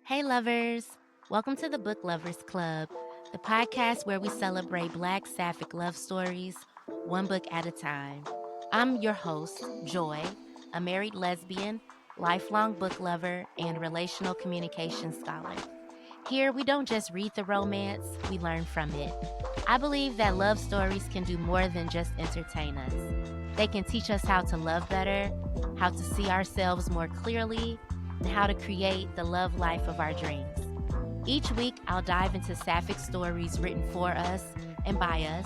Hey, lovers. Welcome to the Book Lovers Club, the podcast where we celebrate Black Sapphic love stories, one book at a time. I'm your host, Joy, a married lesbian, lifelong book lover, and relational communication scholar. Here, we don't just read the romance, we learn from it. I believe that love stories can do more than just entertain us. They can teach us how to love better, how to see ourselves more clearly, and how to create the love life of our dreams. Each week, I'll dive into sapphic stories written for us and by us,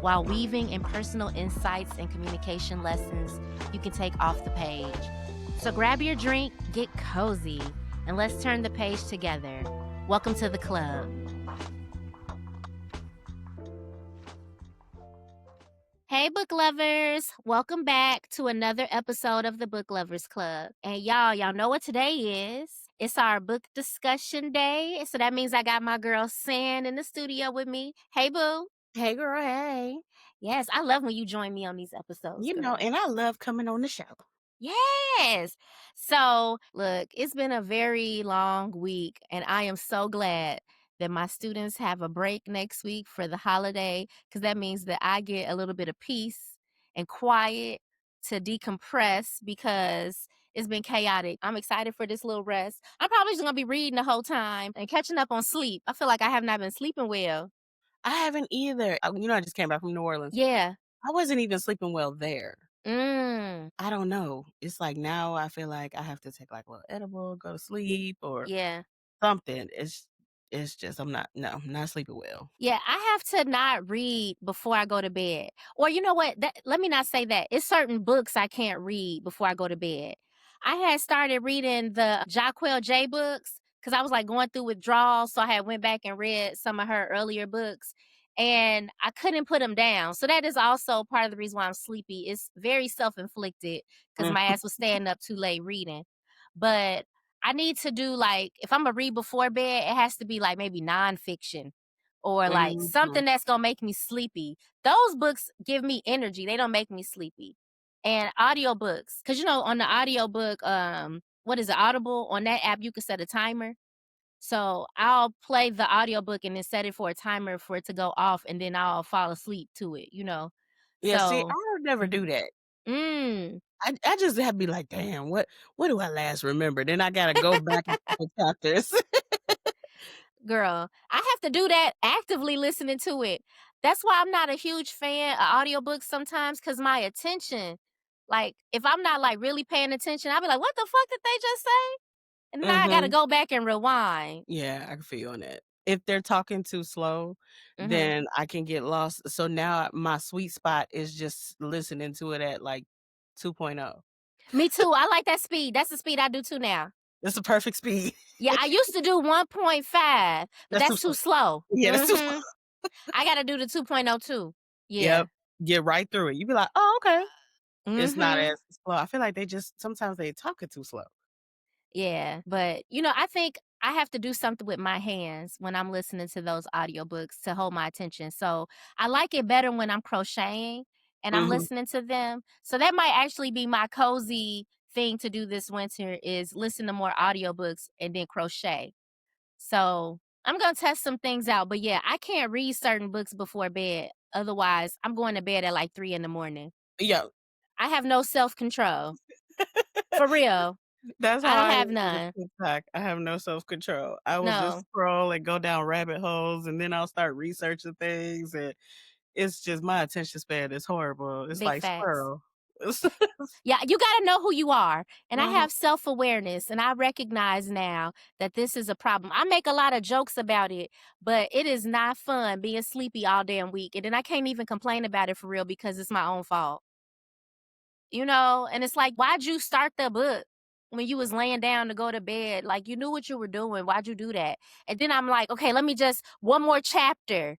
while weaving in personal insights and communication lessons you can take off the page. So grab your drink, get cozy, and let's turn the page together. Welcome to the club. Hey, book lovers. Welcome back to another episode of the Book Lovers Club. And y'all know what today is. It's our book discussion day. So that means I got my girl San in the studio with me. Hey, boo. Hey, girl, hey. Yes, I love when you join me on these episodes, girl. And I love coming on the show. Yes. So, look, it's been a very long week, and I am so glad that my students have a break next week for the holiday, because that means that I get a little bit of peace and quiet to decompress because it's been chaotic. I'm excited for this little rest. I'm probably just going to be reading the whole time and catching up on sleep. I feel like I have not been sleeping well. I haven't either. I just came back from New Orleans. Yeah. I wasn't even sleeping well there. Mm. I don't know. It's like now I feel like I have to take like a little edible, go to sleep or Yeah. something. It's just I'm not sleeping well. Yeah, I have to not read before I go to bed. Or you know what? Let me not say that. It's certain books I can't read before I go to bed. I had started reading the Jaquel J books because I was like going through withdrawals. So I had went back and read some of her earlier books and I couldn't put them down. So that is also part of the reason why I'm sleepy. It's very self-inflicted because Mm. my ass was staying up too late reading. But I need to do like, if I'm going to read before bed, it has to be like maybe nonfiction or like Mhm. something that's gonna make me sleepy. Those books give me energy. They don't make me sleepy. And audiobooks, because on the audiobook, what is it, Audible, on that app you can set a timer. So I'll play the audiobook and then set it for a timer for it to go off and then I'll fall asleep to it. Yeah, see, So I would never do that. mm, I just have to be like, damn, what do I last remember? Then I gotta go back a couple chapters. girl, I have to do that actively listening to it. That's why I'm not a huge fan of audiobooks sometimes because my attention, like if I'm not like really paying attention, I'll be like, what the fuck did they just say? And now I gotta Mhm. go back and rewind. Yeah, I can feel you on that. If they're talking too slow, Hmm. then I can get lost. So now my sweet spot is just listening to it at like 2.0. Me too. I like that speed. That's the speed I do too now. That's the perfect speed. Yeah, I used to do 1.5, but That's too that's too slow. slow. Yeah, that's too slow. I gotta do the 2.0 too. Yeah. Yep. Get right through it. You be like, oh, okay. It's not Hmm. as slow. I feel like they just sometimes they talk it too slow. Yeah, but I think I have to do something with my hands when I'm listening to those audiobooks to hold my attention. So I like it better when I'm crocheting and I'm Hmm. listening to them. So that might actually be my cozy thing to do this winter is listen to more audiobooks and then crochet. So I'm going to test some things out. But yeah, I can't read certain books before bed. Otherwise, I'm going to bed at like 3 in the morning. Yeah. I have no self-control. For real. That's how I don't I am have with none. TikTok. I have no self-control. I will just No. scroll and go down rabbit holes and then I'll start researching things and it's just my attention span is horrible. It's Big like facts. squirrel. Yeah, you got to know who you are. And I Mhm. have self-awareness and I recognize now that this is a problem. I make a lot of jokes about it, but it is not fun being sleepy all damn week. And then I can't even complain about it for real because it's my own fault. And it's like, why'd you start the book when you was laying down to go to bed? Like, you knew what you were doing. Why'd you do that? And then I'm like, okay, let me just, one more chapter.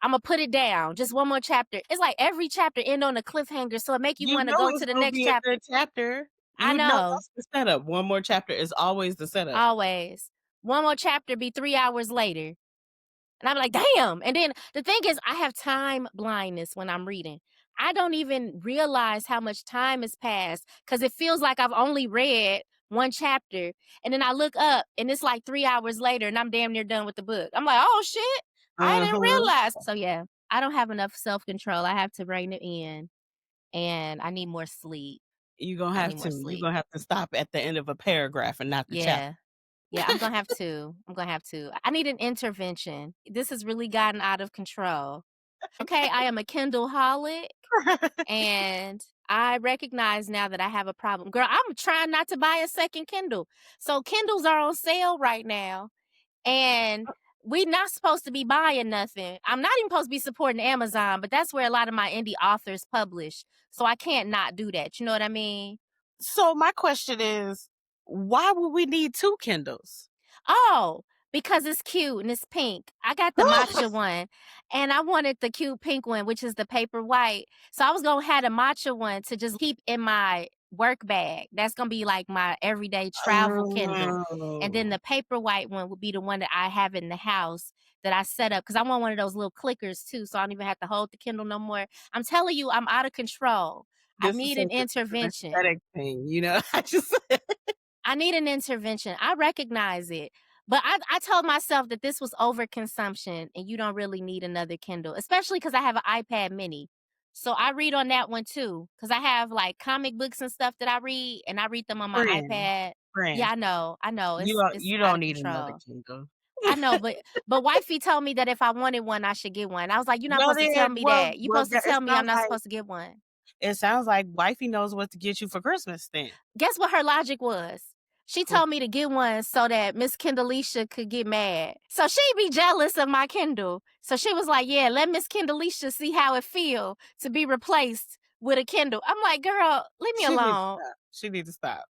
I'm going to put it down. Just one more chapter. It's like every chapter end on a cliffhanger. So it make you You want to know go it's to the gonna next be a chapter. good chapter. I You know know. that's the setup. One more chapter is always the setup. Always. One more chapter be 3 hours later. And I'm like, damn. And then the thing is, I have time blindness when I'm reading. I don't even realize how much time has passed because it feels like I've only read one chapter, and then I look up and it's like 3 hours later and I'm damn near done with the book. I'm like, "Oh shit, I didn't Mhm. realize." So yeah, I don't have enough self-control. I have to rein it in, and I need more sleep. You gonna I have need more to. You sleep. gonna have to stop at the end of a paragraph and not the chapter. Yeah. Yeah, I'm gonna have to. I'm gonna have to. I need an intervention. This has really gotten out of control. Okay, I am a Kindle-holic, and I recognize now that I have a problem. Girl, I'm trying not to buy a second Kindle. So Kindles are on sale right now, and we not supposed to be buying nothing. I'm not even supposed to be supporting Amazon, but that's where a lot of my indie authors publish. So I can't not do that. You know what I mean? So my question is, why would we need 2 Kindles? Oh, because it's cute and it's pink. I got the matcha one, and I wanted the cute pink one, which is the paper white. So I was gonna have the matcha one to just keep in my work bag. That's gonna be like my everyday travel Kindle. And then Oh, the paper white one would be the one that I have in the house that I set up because I want one of those little clickers too, so I don't even have to hold the Kindle no more. I'm telling you, I'm out of control. I this is need such an an intervention. aesthetic thing, you know? I just I need an intervention. I recognize it. But I told myself that this was overconsumption and you don't really need another Kindle, especially because I have an iPad mini. So I read on that one too. Because I have like comic books and stuff that I read, and I read them on my friend, iPad. Yeah, friend, I know. I know. It's you out don't of need another control. Kindle. I know, but wifey told me that if I wanted one, I should get one. I was like, you're not Well supposed to tell then, me well that. You're well, supposed to tell me I'm not supposed to get one. it sounds like wifey knows what to get you for Christmas then. Guess what her logic was? She Well, told me to get one so that Miss Kendalisha could get mad. So she'd be jealous of my Kindle. So she was like, yeah, let Miss Kendalisha see how it feel to be replaced with a Kindle. I'm like, girl, leave me she needs to alone. stop. She needs to stop.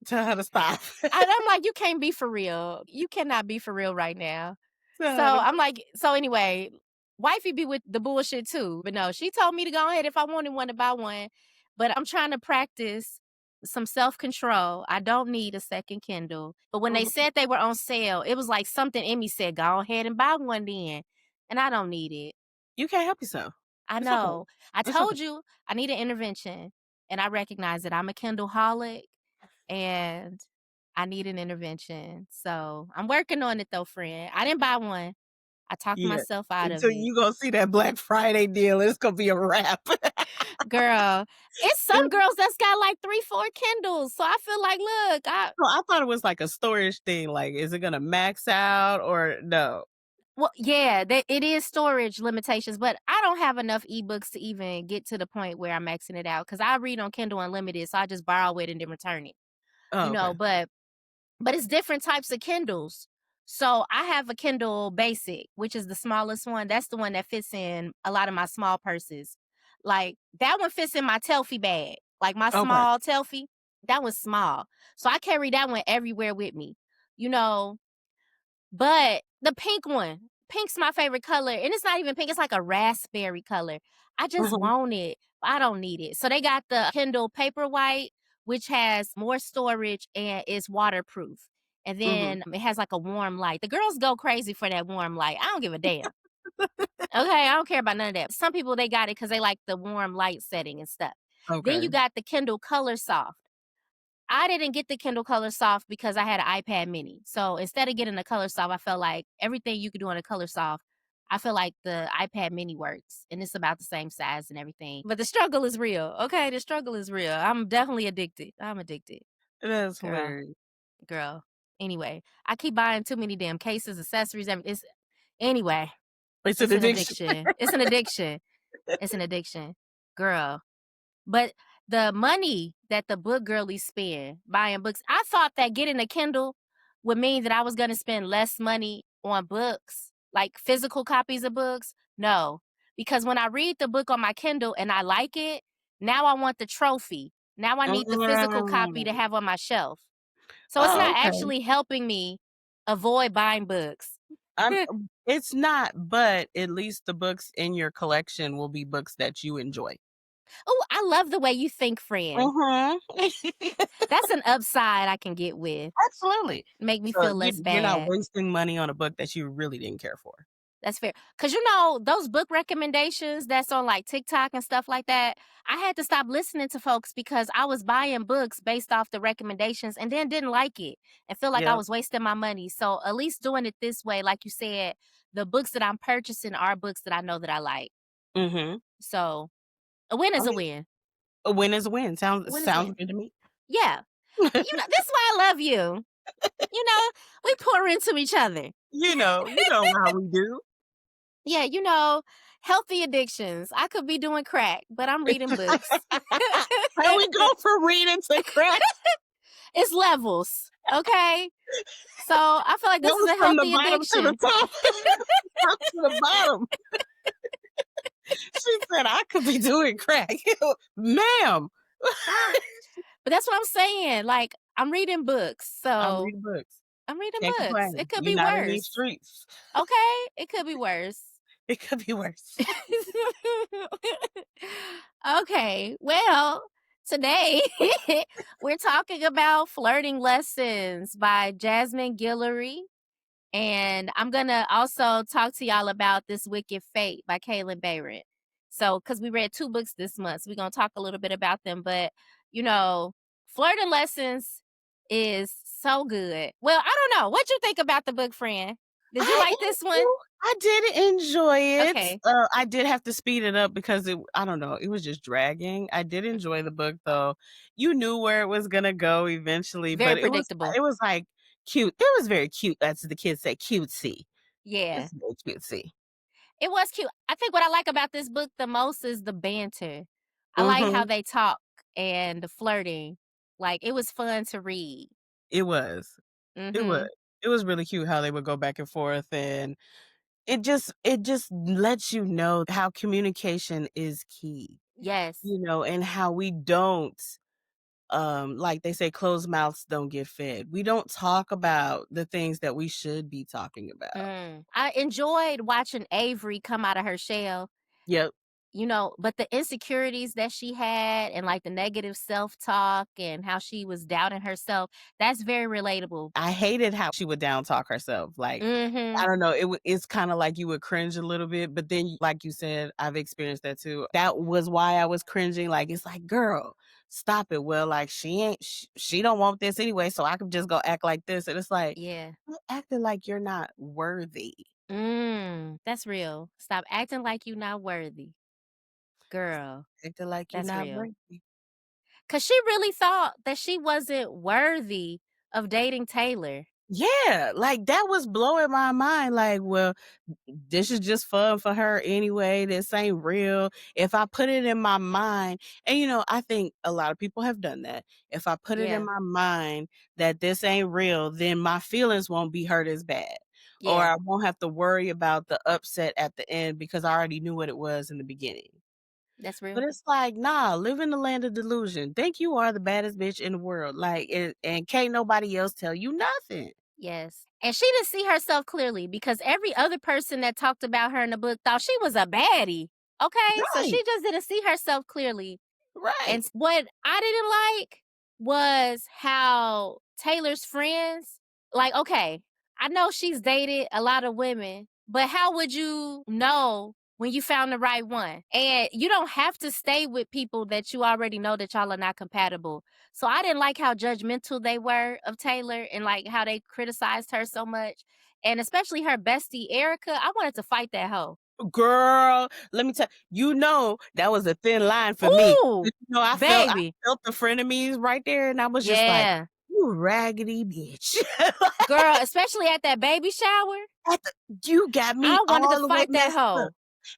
Tell her to stop. I'm like, you can't be for real. You cannot be for real right now. Tell So her to I'm like, so anyway, wifey be with the bullshit too. But no, she told me to go ahead if I wanted one to buy one. But I'm trying to practice some self-control. I don't need a second Kindle. But when they Mhm. said they were on sale, it was like something in me said, go ahead and buy one then. And I don't need it. You can't help yourself. I It's okay. know. I It's okay. told you I need an intervention. And I recognize that I'm a Kindle holic and I need an intervention. So I'm working on it though, friend. I didn't buy one. I talked Yeah. myself out of Until it. you gonna see that Black Friday deal, it's gonna be a wrap. Girl, it's some It's girls that's got like 3, 4 Kindles. So I feel like, look, well, I thought it was like a storage thing, like, is it gonna max out or no? well, yeah, it is storage limitations, but I don't have enough ebooks to even get to the point where I'm maxing it out because I read on Kindle Unlimited, so I just borrow it and then return it, Oh, okay. but it's different types of Kindles. So I have a Kindle Basic, which is the smallest one. That's the one that fits in a lot of my small purses. Like that one fits in my Telfie bag, like my Okay. small Telfie. That one's small. So I carry that one everywhere with me, you know. But the pink one, pink's my favorite color. And it's not even pink, it's like a raspberry color. I just Mhm, want it, but I don't need it. So they got the Kindle Paperwhite, which has more storage and is waterproof. And mhm. then it has like a warm light. The girls go crazy for that warm light. I don't give a damn. Okay, I don't care about none of that. Some people they got it because they like the warm light setting and stuff. Then you Okay. got the Kindle Color Soft. I didn't get the Kindle Color Soft because I had an iPad mini. So instead of getting the Color Soft, I felt like everything you could do on a Color Soft, I feel like the iPad mini works and it's about the same size and everything. But the struggle is real. Okay, the struggle is real. I'm definitely addicted. I'm addicted. That's Girl, hilarious. girl. Anyway, I keep buying too many damn cases, accessories. It's anyway, It's an it's an addiction. addiction. It's an addiction. It's an addiction. Girl. But the money that the book girlies spend buying books, I thought that getting a Kindle would mean that I was going to spend less money on books, like physical copies of books. No, because when I read the book on my Kindle and I like it, now I want the trophy. Now I need the physical copy to Mm. have on my shelf. So it's Oh, not okay. actually helping me avoid buying books. I'm it's not, but at least the books in your collection will be books that you enjoy. Oh, I love the way you think, friend. Mhm. That's an upside I can get with. Absolutely. Make me So feel less you're not bad. wasting money on a book that you really didn't care for. That's fair. Cause you know, those book recommendations that's on like TikTok and stuff like that, I had to stop listening to folks because I was buying books based off the recommendations and then didn't like it and feel like I Yep. was wasting my money. So at least doing it this way, like you said, the books that I'm purchasing are books that I know that I like. Mhm. So a win I is a mean, win. a win is a win. A Sounds win is a sounds win. good to me. Yeah. You know, this is why I love you. You know, we pour into each other. You know how we do. Yeah, you know, healthy addictions. I could be doing crack, but I'm reading books. How we go from reading to crack? It's levels, okay? So I feel like That this is was a from the healthy bottom to the addiction. top. Top to the bottom. She said I could be doing crack. Ma'am. But that's what I'm saying. Like, I'm reading books. I'm So reading books. I'm reading Can't books. It complain. could You're be not in these worse. streets. Okay? It could be worse. It could be worse. Okay. Well, today we're talking about Flirting Lessons by Jasmine Guillory. And I'm gonna also talk to y'all about This Wicked Fate by Kalynn Bayron. So, because we read 2 books this month, so we're gonna talk a little bit about them. But you know, Flirting Lessons is so good. Well, I don't know. What you think about the book, friend? Did you I like this one? I did enjoy it. Okay, I did have to speed it up because I don't know, it was just dragging. I did enjoy the book though. You knew where it was gonna go eventually, very but predictable. it was like cute. It was very cute, as the kids say, cutesy. Yeah, It's very cutesy. it was cute. I think what I like about this book the most is the banter. I like how Mhm. they talk and the flirting. Like it was fun to read. It was. It was. Mhm. It was really cute how they would go back and forth, and it just lets you know how communication is key, Yes. and how we don't, like they say, closed mouths don't get fed. We don't talk about the things that we should be talking about. I enjoyed watching Avery come out of her shell, Yep. you know, but the insecurities that she had and like the negative self-talk and how she was doubting herself, that's very relatable. I hated how she would down talk herself. Like, I Mhm. don't know, it's kinda like you would cringe a little bit, but then, like you said, I've experienced that too. That was why I was cringing, like, it's like, "Girl, stop it." Well, like, she don't want this anyway, so I could just go act like this, and it's like, Yeah. "Quit acting like you're not worthy. That's real. Stop acting like you not worthy. Girl, Acting like you're that's not real. worthy." 'Cause she really thought that she wasn't worthy of dating Taylor. Yeah, like, that was blowing my mind, like, well, this is just fun for her anyway, this ain't real. If I put it in my mind, and, I think a lot of people have done that. If I put it in Yeah. my mind that this ain't real, then my feelings won't be hurt as bad, or Yeah. I won't have to worry about the upset at the end because I already knew what it was in the beginning. That's But real. it's like, nah, live in the land of delusion. Think you are the baddest bitch in the world, like, and can't nobody else tell you nothing. Yes. And she didn't see herself clearly because every other person that talked about her in the book thought she was a baddie. Okay? So Right, she just didn't see herself clearly. And right. what I didn't like was how Taylor's friends, like, okay, I know she's dated a lot of women, but how would you know when you found the right one? And you don't have to stay with people that you already know that y'all are not compatible. So I didn't like how judgmental they were of Taylor and like how they criticized her so much. And especially her bestie, Erica. I wanted to fight that hoe. Girl, let me tell that was a thin line for me. Ooh, But, I baby. felt the frenemies right there, and I was just like, Yeah. "You raggedy bitch." Girl, especially at that baby shower, At the You got me I wanted to all the way fight that messed up. hoe.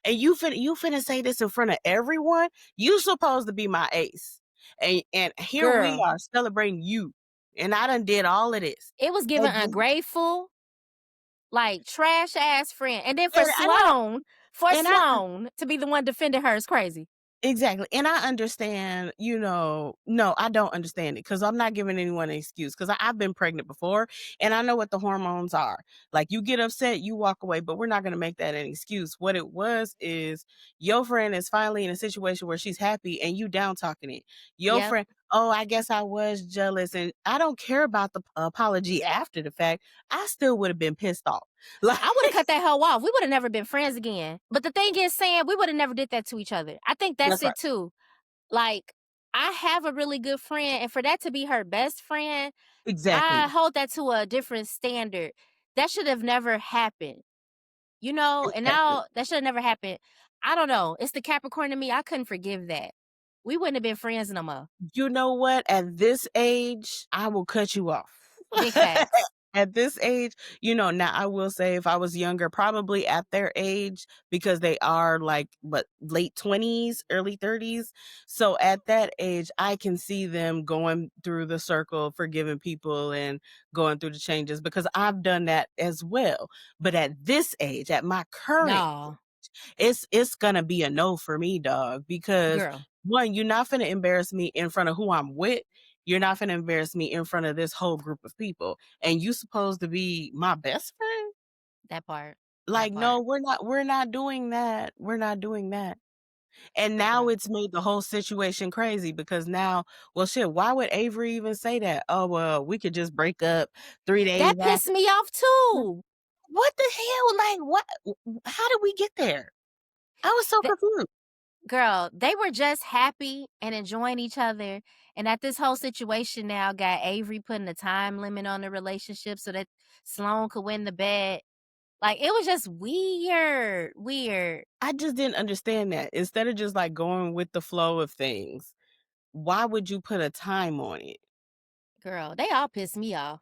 And you finna say this in front of everyone? You supposed to be my ace. And here we Girl, are celebrating you, and I done did all of this. it was And giving ungrateful, like trash ass friend. And then and I For and I Sloan to be the one defending her is crazy. Exactly, and I understand, no, I don't understand it because 'cause I'm not giving anyone an excuse 'cause I've been pregnant before, and I know what the hormones are. Like, you get upset, you walk away, but we're not gonna make that an excuse. What it was is your friend is finally in a situation where she's happy and you down talking it. Your Yep. friend, "Oh, I guess I was jealous," and I don't care about the apology after the fact. I still would have been pissed off. Like, I would have cut that hoe off. We would have never been friends again. But the thing is, saying we would have never did that to each other. I think that's that's right. it too. Like, I have a really good friend, and for that to be her best friend, I Exactly. hold that to a different standard. That should have never happened, you know? And Exactly. now that should have never happened. I don't know. It's the Capricorn in me. I couldn't forgive that. We wouldn't have been friends no more. You know what? At this age, I will cut you off. Big facts. At this age, now I will say if I was younger, probably at their age, because they are like, what, late 20s, early 30s. So at that age, I can see them going through the circle, forgiving people and going through the changes because I've done that as well. But at this age, at my current, No, it's gonna be a no for me, dog, because girl, one, you're not gonna embarrass me in front of who I'm with. You're not gonna embarrass me in front of this whole group of people. And you supposed to be my best friend? that part. That Like, no, part. we're not doing that. We're not doing that. And now Girl. it's made the whole situation crazy because now, well, shit, why would Avery even say that? Oh, well, we could just break up 3 days That after. pissed me off too. What the hell? Like, what? How did we get there? I was so confused. Girl, they were just happy and enjoying each other. And that this whole situation now got Avery putting a time limit on the relationship so that Sloan could win the bet. Like, it was just weird. Weird. I just didn't understand that. Instead of just like going with the flow of things, why would you put a time on it? Girl, they all pissed me off.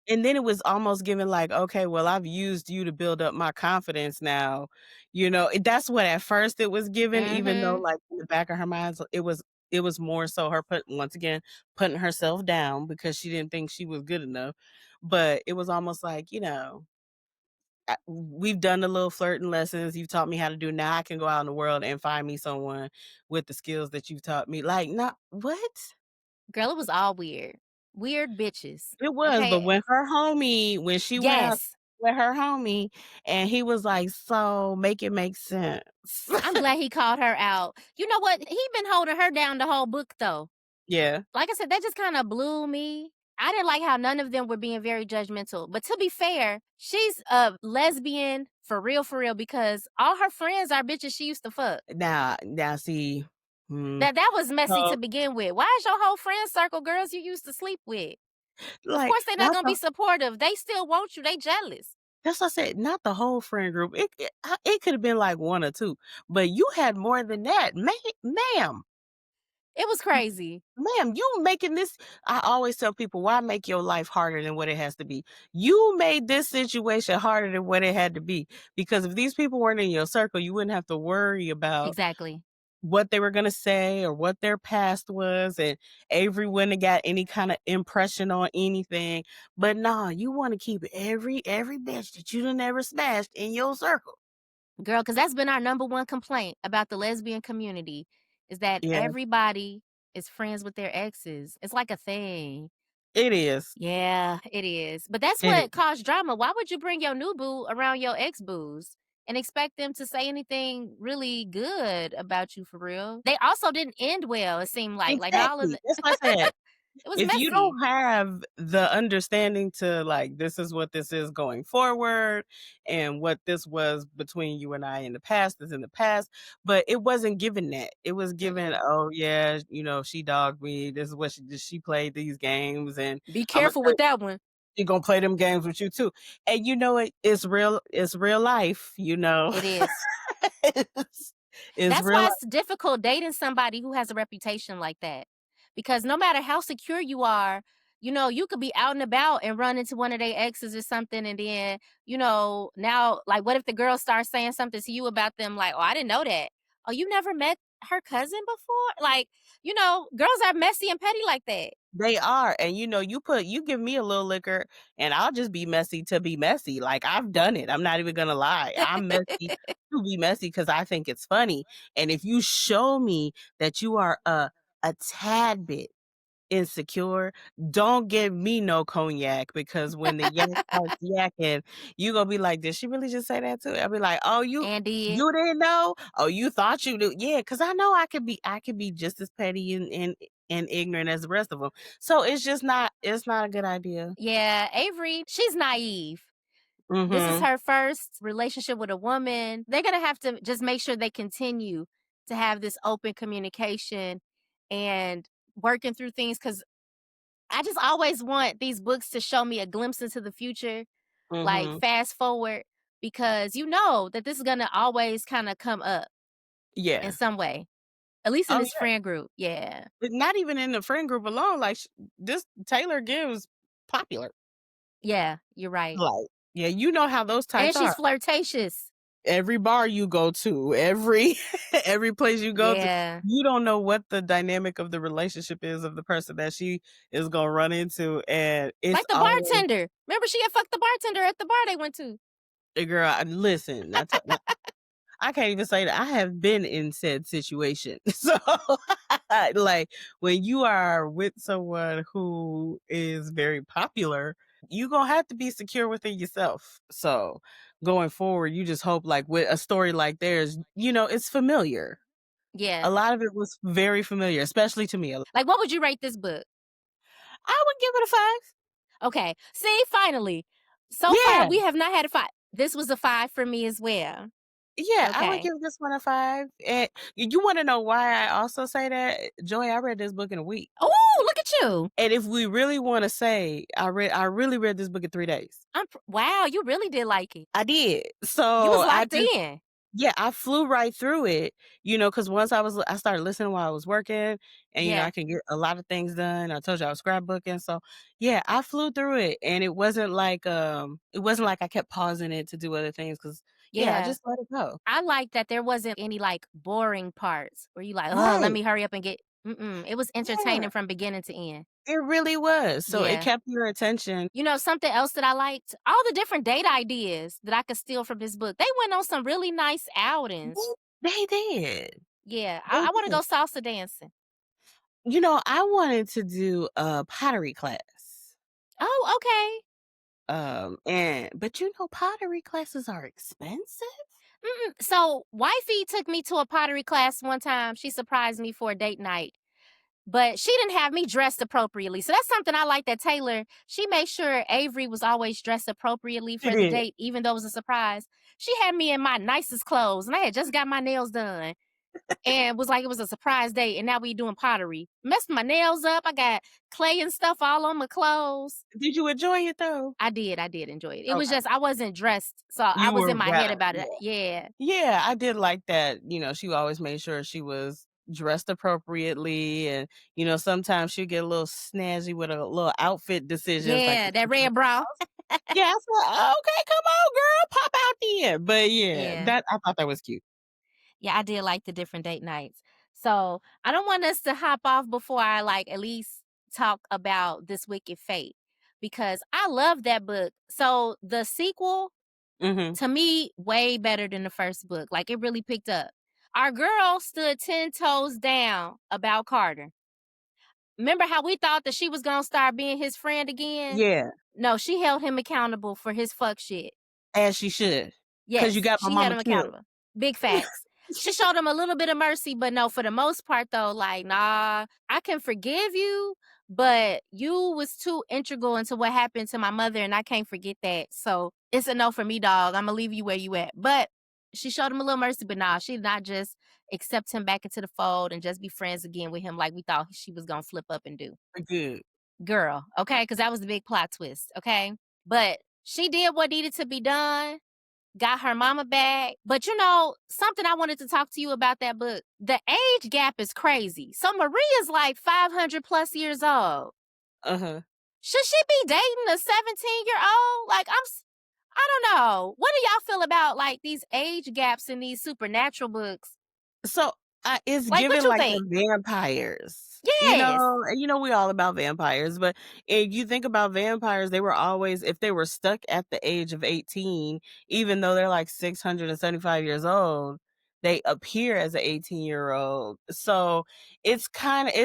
And then it was almost given like, okay, well, I've used you to build up my confidence now. That's what at first it was given, even though Mm-hmm. like in the back of her mind, it was more so her once again putting herself down because she didn't think she was good enough. But it was almost like, we've done the little flirting lessons you've taught me how to do. Now I can go out in the world and find me someone with the skills that you've taught me. Like, not what? Girl, it was all weird. Weird bitches. It was, but Okay. when she went out Yes. with her homie and he was like, "So make it make sense." I'm glad he called her out. You know what? He been holding her down the whole book though. Yeah. Like I said, that just kinda blew me. I didn't like how none of them were being very judgmental, but to be fair, she's a lesbian for real, because all her friends are bitches she used to fuck. Now see, hmm, That was messy so, to begin with. Why is your whole friend circle girls you used to sleep with? Of like, course they not that's gonna be supportive. They still want you. They jealous. what I said, not the whole friend group. It could have been like 1 or 2, but you had more than that. Ma'am. It was crazy. Ma'am, you making this. I always tell people, why make your life harder than what it has to be? You made this situation harder than what it had to be. Because if these people weren't in your circle, you wouldn't have to worry about Exactly. what they were going to say or what their past was. And Avery wouldn't have got any kind of impression on anything. But nah, you want to keep every bitch that you done ever smashed in your circle. Girl, because that's been our number one complaint about the lesbian community is that Yeah, everybody is friends with their exes. It's like a thing. it is. Yeah, it is. But that's It what is. caused drama. Why would you bring your new boo around your ex boos and expect them to say anything really good about you for real? They also didn't end well, it seemed like. Like all of Exactly. the That's what I said. it was If you messy. don't have the understanding to like, this is what this is going forward and what this was between you and I in the past is in the past, but it wasn't given that. It was given, Mm-mm. oh yeah, she dogged me. This is what she played these games and Be I'm careful with that one. she gonna play them games with you too. And it's real life. It is. it's, it's That's real why life. it's difficult dating somebody who has a reputation like that. Because no matter how secure you are, you could be out and about and run into one of their exes or something. And then, now, like, what if the girl starts saying something to you about them? Like, oh, I didn't know that. Oh, you never met her cousin before? Like, girls are messy and petty like that. They are, and you give me a little liquor, and I'll just be messy to be messy. Like I've done it. I'm not even gonna lie. I'm messy to be messy because I think it's funny. And if you show me that you are a tad bit insecure, don't give me no cognac because when the yak starts yakking, you gonna be like, did she really just say that too? I'll be like, oh, you And did. you didn't know? Oh, you thought you knew? Yeah, because I know I could be just as petty and and ignorant as the rest of them. So it's not a good idea. Yeah, Avery, she's naive. This is Mhm. her first relationship with a woman. They're gonna have to just make sure they continue to have this open communication and working through things, because I just always want these books to show me a glimpse into the future, like Mhm. fast forward, because you know that this is gonna always kind of come up in Yeah. some way, at least in Oh, this yeah. friend group. Yeah. But not even in the friend group alone, like, this Taylor Gibbs popular. Yeah, you're right. Like, yeah, you know how those And types she's are. flirtatious. Every bar you go to, every every place you go to, Yeah. you don't know what the dynamic of the relationship is of the person that she is gonna run into, and it's Like the always bartender. Remember she had fucked the bartender at the bar they went to. girl, listen, I can't even say that I have been in said situation. So, like, when you are with someone who is very popular, you gonna have to be secure within yourself. So, going forward, you just hope, like, with a story like theirs, it's familiar. A Yeah. lot of it was very familiar, especially to me. Like, what would you rate this book? I would give it a 5. Okay. See, finally. So far, Yeah. we have not had a 5. This was a 5 for me as well. Yeah, I would Okay. give this one a 5. And you wanna know why I also say that? Joy, I read this book in a week. Oh, look at you. And if we really wanna say I really read this book in 3 days. Wow, you really did like it. I did. You was So, I locked just in. yeah, I flew right through it, because once I started listening while I was working and, I Yeah. can get a lot of things done. I told you I was scrapbooking, so, yeah, I flew through it, and it wasn't like I kept pausing it to do other things because yeah, I Yeah. just let it go. I like that there wasn't any like boring parts where you like, oh, let Right. me hurry up and get. It was Yeah, entertaining from beginning to end. it really was. So it Yeah. kept your attention. You know, something else that I liked, all the different date ideas that I could steal from this book. They went on some really nice outings. They did. Yeah, They I want to did. go salsa dancing. I wanted to do a pottery class. Oh, okay. But pottery classes are expensive. So, wifey took me to a pottery class one time. She surprised me for a date night, but she didn't have me dressed appropriately. So that's something I like that Taylor, she made sure Avery was always dressed appropriately She for the did. date, even though it was a surprise. She had me in my nicest clothes, and I had just got my nails done. And was like it was a surprise date, and now we doing pottery. Messed my nails up. I got clay and stuff all on my clothes. Did you enjoy it though? I did enjoy it. It was Okay. just I wasn't dressed, so I You was were in my head rather, about yeah. it. Yeah, Yeah, I did like that. She always made sure she was dressed appropriately and sometimes she'd get a little snazzy with a little outfit decisions like yeah, that red bra. yeah, I said, okay, come on, girl, pop out there. But yeah, Yeah, that I thought that was cute. yeah, I did like the different date nights. So I don't want us to hop off before I like at least talk about This Wicked Fate, because I love that book. So the sequel, Mhm. to me, way better than the first book. Like it really picked up. Our girl stood 10 toes down about Carter. Remember how we thought that she was gonna start being his friend again? Yeah, No, she held him accountable for his fuck shit. as she should. Cause you Yes, got my she held mama him killed. accountable. Big facts. She showed him a little bit of mercy, but no, for the most part though, like, nah, I can forgive you, but you was too integral into what happened to my mother, and I can't forget that. So it's a no for me, dog. I'm gonna leave you where you at. But she showed him a little mercy, but nah, she did not just accept him back into the fold and just be friends again with him like we thought she was gonna flip up and do. Good. Girl, okay, because that was the big plot twist, okay? But she did what needed to be done, got her mama back. But something I wanted to talk to you about that book. The age gap is crazy. So Maria's like 500 plus years old. Uh-huh. Should she be dating a 17-year-old? Like I don't know. What do y'all feel about like these age gaps in these supernatural books? So, it's Like what given you like the think? vampires. Yes. We all about vampires, but if you think about vampires, they were always if they were stuck at the age of 18, even though they're like 675 years old, they appear as an 18-year-old. So, it's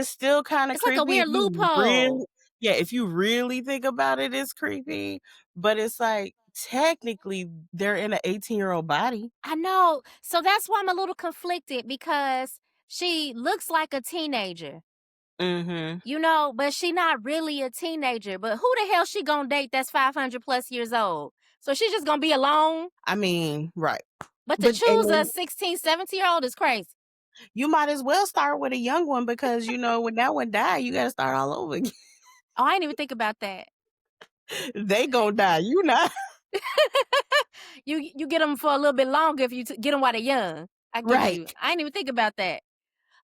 still kinda It's like a creepy if weird you loophole. really yeah, if you really think about it, it's creepy, but it's like technically they're in an 18-year-old body. I know. So that's why I'm a little conflicted, because she looks like a teenager. Mhm. But she not really a teenager. But who the hell she gonna date that's 500 plus years old? So she's just gonna be alone? I mean, right. But to But and choose a then 16, 17-year-old is crazy. you might as well start with a young one because, when that one die, you gotta start all over again. Oh, I didn't even think about that. They gon' die, you not. You get them for a little bit longer if you get them while they're young. I get Right. you. I didn't even think about that.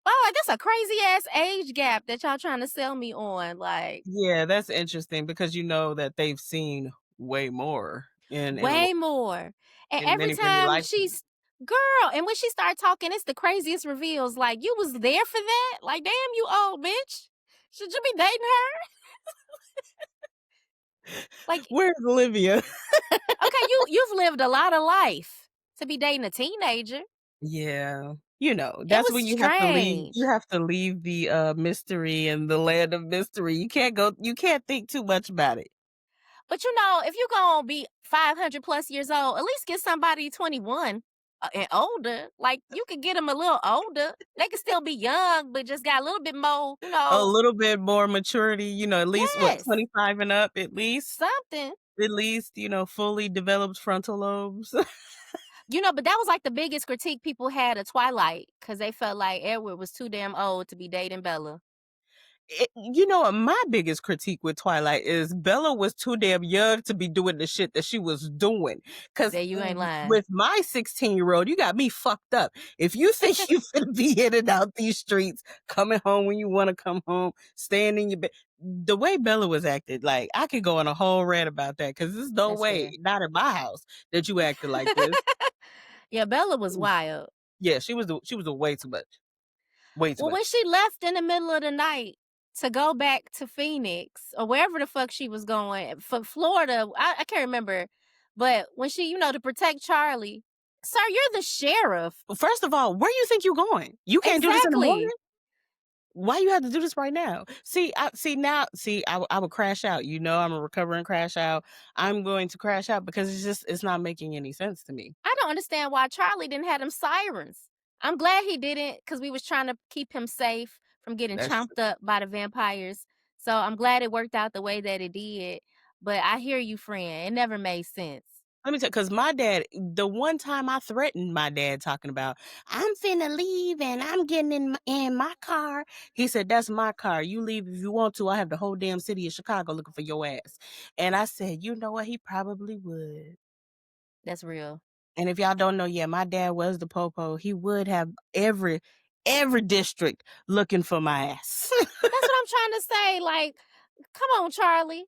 Oh, that's a crazy ass age gap that y'all trying to sell me on. Like, Yeah, that's interesting because you know that they've seen way more way more. And in every many, many time lifetimes. girl, and when she started talking, it's the craziest reveals. Like, you was there for that? Like, damn, you old bitch. Should you be dating her? Like, Where's Olivia? okay, you've lived a lot of life to be dating a teenager. Yeah. It That's was when you strange. have to leave the, mystery and the land of mystery. You can't think too much about it. But if you're gonna be 500 plus years old, at least get somebody 21 and older. Like, you could get them a little older. They could still be young, but just got a little bit more, A little bit more maturity, at least what, yes, 25 and up at least? something. At least, fully developed frontal lobes. But that was like the biggest critique people had of Twilight because they felt like Edward was too damn old to be dating Bella. What my biggest critique with Twilight is Bella was too damn young to be doing the shit that she was doing. Cause There you ain't lying. with my 16-year-old, you got me fucked up. If you think you finna be in and out these streets, coming home when you want to come home, staying in your bed, the way Bella was acted, like I could go on a whole rant about that. Cause there's no That's way, fair. not in my house, that you acted like this. Yeah, Bella was wild. Yeah, she was a way too much. Way too Well, when much. she left in the middle of the night to go back to Phoenix or wherever the fuck she was going for Florida, I can't remember. But when she, to protect Charlie, sir, you're the sheriff. First of all, where you think you going? You can't do this in the morning? Exactly. Why you have to do this right now? I would crash out. I'm a recovering crash out. I'm going to crash out because it's not making any sense to me. I don't understand why Charlie didn't have them sirens. I'm glad he didn't because we was trying to keep him safe from getting That's true. chomped up by the vampires. So I'm glad it worked out the way that it did. But I hear you, friend. It never made sense. Let me tell because my dad, the one time I threatened my dad talking about, I'm finna leave and I'm getting in my car. He said, that's my car. You leave if you want to. I have the whole damn city of Chicago looking for your ass. And I said, you know what? He probably would. That's real. And if y'all don't know, yeah, my dad was the popo. He would have every district looking for my ass. That's what I'm trying to say. Like, come on, Charlie.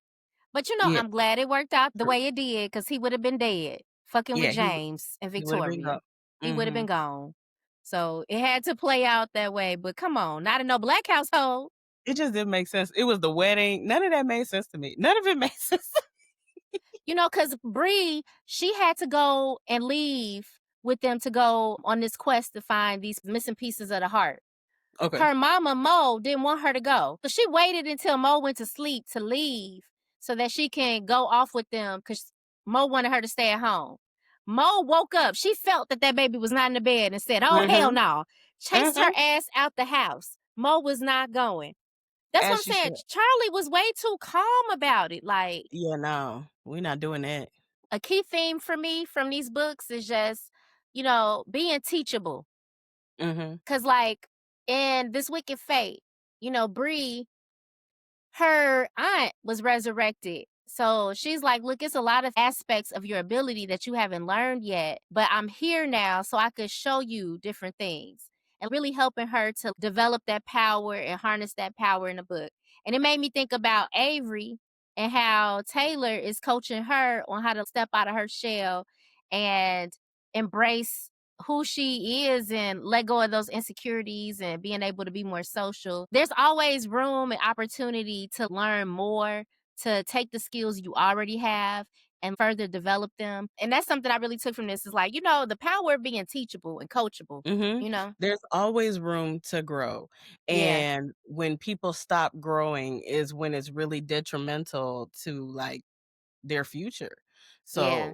But Yeah, I'm glad it worked out the true. way it did because he would have been dead, fucking with Yeah, James and he would have been Victoria. gone. He would have been Mhm. gone. So it had to play out that way. But come on, not in no black household. It just didn't make sense. It was the wedding. None of that made sense to me. None of it made sense. Because Bree, she had to go and leave with them to go on this quest to find these missing pieces of the heart. Okay. Her mama, Mo, didn't want her to go. So she waited until Mo went to sleep to leave so that she can go off with them because Mo wanted her to stay at home. Mo woke up. She felt that baby was not in the bed and said, oh, hell Mhm. no. Chased her Mhm. ass out the house. Mo was not going. That's what As I'm she saying. should. Charlie was way too calm about it. Like, Yeah, no, we're not doing that. a key theme for me from these books is just, being teachable. Mhm. Cause like in This Wicked Fate, Bree, her aunt was resurrected. So she's like, look, it's a lot of aspects of your ability that you haven't learned yet, but I'm here now so I could show you different things and really helping her to develop that power and harness that power in the book. And it made me think about Avery and how Taylor is coaching her on how to step out of her shell and embrace who she is and let go of those insecurities and being able to be more social. There's always room and opportunity to learn more, to take the skills you already have and further develop them. And that's something I really took from this is like, the power of being teachable and coachable, Mhm. you know? There's always room to grow. Yeah. And when people stop growing is when it's really detrimental to like their future. Yeah. So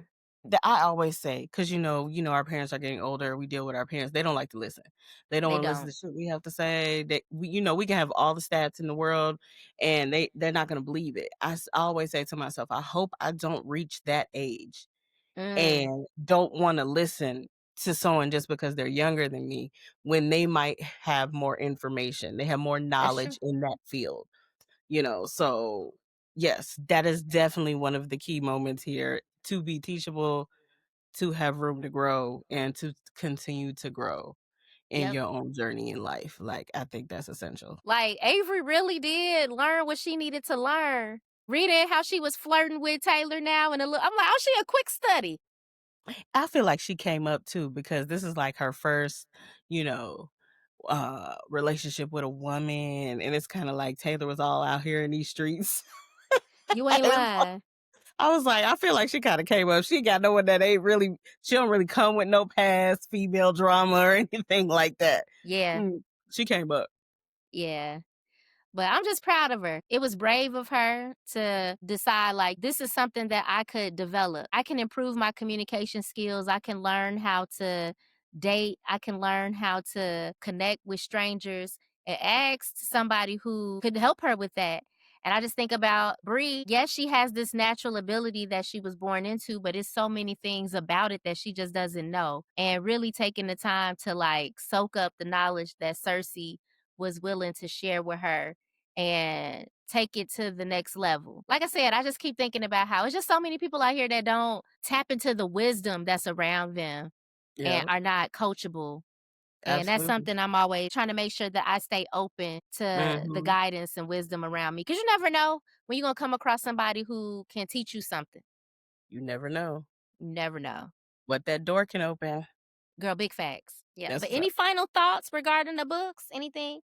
I always say, because our parents are getting older. We deal with our parents. They don't like to listen. They don't They want to listen don't. to shit we have to say. We can have all the stats in the world, and they're not going to believe it. I always say to myself, I hope I don't reach that age Mm, and don't want to listen to someone just because they're younger than me when they might have more information. They have more that's true. knowledge in that field. So yes, that is definitely one of the key moments here, to be teachable, to have room to grow, and to continue to grow in Yep. your own journey in life. Like, I think that's essential. Like, Avery really did learn what she needed to learn. Reading how she was flirting with Taylor now and I'm like, oh, she a quick study. I feel like she came up too because this is like her first, you know, relationship with a woman, and it's kind of like Taylor was all out here in these streets. You ain't lying. I was like, I feel like she kind of came up. She got no one that ain't really, she don't really come with no past female drama or anything like that. Yeah. She came up. Yeah. But I'm just proud of her. It was brave of her to decide, like, this is something that I could develop. I can improve my communication skills. I can learn how to date. I can learn how to connect with strangers and ask somebody who could help her with that. And I just think about Bree. Yes, she has this natural ability that she was born into, but it's so many things about it that she just doesn't know. And really taking the time to like soak up the knowledge that Cersei was willing to share with her and take it to the next level. Like I said, I just keep thinking about how it's just so many people out here that don't tap into the wisdom that's around them and Yeah, are not coachable. And that's absolutely. something I'm always trying to make sure that I stay open to the Hmm. guidance and wisdom around me. Because you never know when you're going to come across somebody who can teach you something. You never know You never know. what that door can open. Girl, big facts. Yeah. That's But what's any up. final thoughts regarding the books? Anything?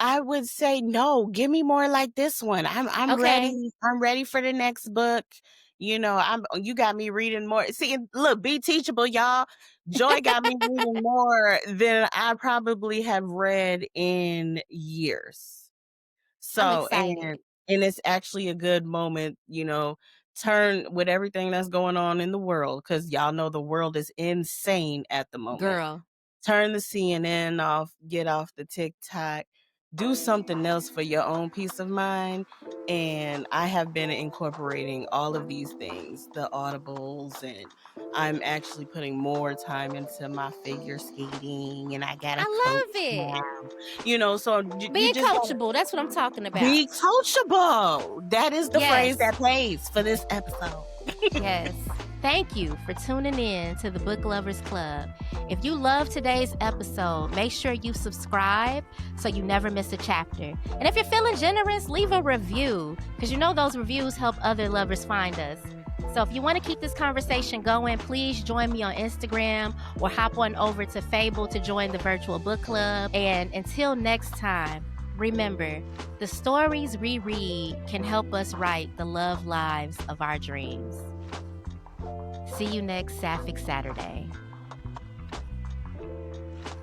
I would say no. Give me more like this one. I'm Okay. ready. I'm ready for the next book. You got me reading more. See, look, be teachable, y'all. Joy got me reading more than I probably have read in years. I'm So, excited. and it's actually a good moment, turn with everything that's going on in the world, because y'all know the world is insane at the moment. Girl, Turn the CNN off, get off the TikTok, do something else for your own peace of mind. And I have been incorporating all of these things, the audibles, and I'm actually putting more time into my figure skating, and I got a I coach love it. now. So you Being just gotta coachable, that's what I'm talking about. be coachable. That is the phrase Yes. that plays for this episode. Yes. Thank you for tuning in to the Book Lovers Club. If you love today's episode, make sure you subscribe so you never miss a chapter. And if you're feeling generous, leave a review because those reviews help other lovers find us. So if you want to keep this conversation going, please join me on Instagram or hop on over to Fable to join the virtual book club. And until next time, remember, the stories we read can help us write the love lives of our dreams. See you next Sapphic Saturday.